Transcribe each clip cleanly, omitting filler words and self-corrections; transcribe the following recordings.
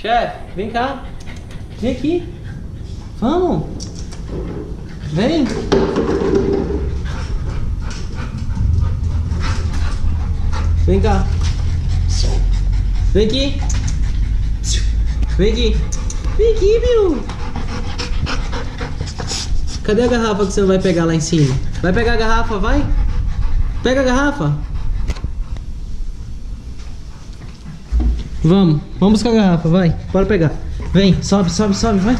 Chefe, vem cá. Vem aqui. Vamos. Vem. Vem cá. Vem aqui. Vem aqui. Vem aqui, meu. Cadê a garrafa que você não vai pegar lá em cima? Vai pegar a garrafa, vai. Pega a garrafa. Vamos buscar a garrafa, vai. Bora pegar. Vem, sobe, vai.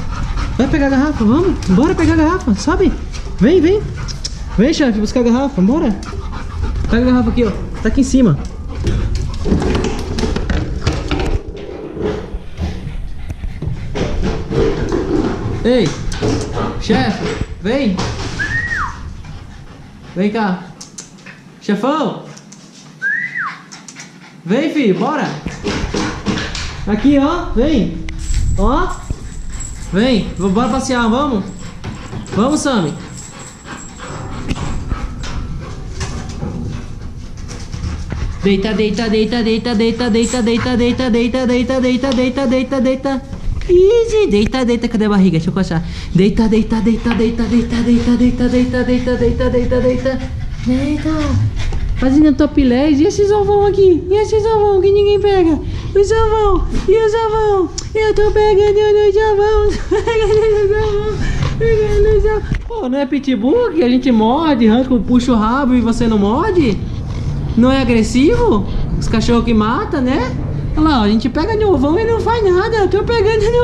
Vai pegar a garrafa, vamos. Bora pegar a garrafa, sobe. Vem. Vem, chefe, buscar a garrafa, bora. Pega a garrafa aqui, ó. Tá aqui em cima. Ei, chefe, vem. Vem cá. Chefão. Vem, filho, bora. Aqui, ó, vem. Ó. Vem, bora passear, vamos. Vamos, Sammy. Deita. Easy, deita, cadê a barriga? Deixa eu coçar. Deita. Fazendo topless. E esses ovão aqui? E esses ovão que ninguém pega? Os ovão. E os ovão? Eu tô pegando os ovão. Pegando os ovão. Pô, não é pitbull que a gente morde, arranca, puxa o rabo e você não morde? Não é agressivo? Os cachorros que matam, né? Olha lá, ó, a gente pega no ovão e não faz nada. Eu tô pegando no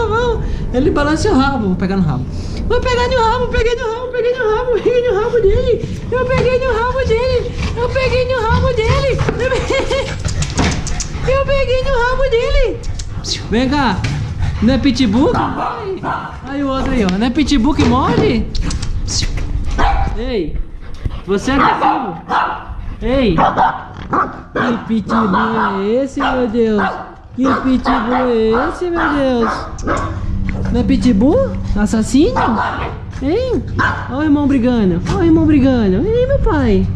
ovão. Ele balança o rabo. Vou pegar no rabo. Vou pegar no rabo, peguei no rabo dele. Eu peguei no rabo dele. Vem cá. Não é pitbull? Aí o outro aí, ó. Não é pitbull que morde? Ei, você é agressivo? Ei. Que pitbull é esse, meu Deus? Que pitbull é esse, meu Deus? Não é pitbull? Assassino? Hein? Olha o irmão brigando. Ei, meu pai.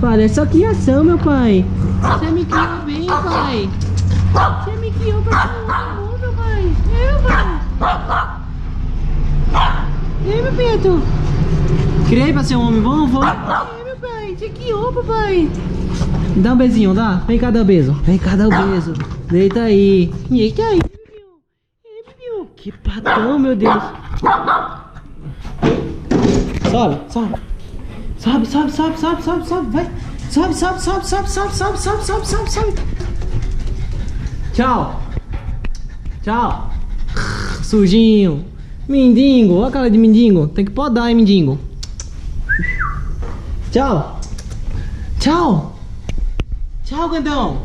Olha, só criação, meu pai. Você me criou bem, pai. Você me criou pra ser um amor, meu pai. Meu pai. Ei, meu Pedro. Criei pra ser um homem bom, vou. Ei, meu pai. Você criou, papai. Dá um beijinho, dá? Vem cá dar um beijo. Deita aí. Ei, Bibiu. Que padrão, meu Deus. Sobe. Vai. Sobe. Tchau. Sujinho. Mindingo. Olha a cara de mindingo. Tem que podar, hein, mindingo. Tchau, grandão.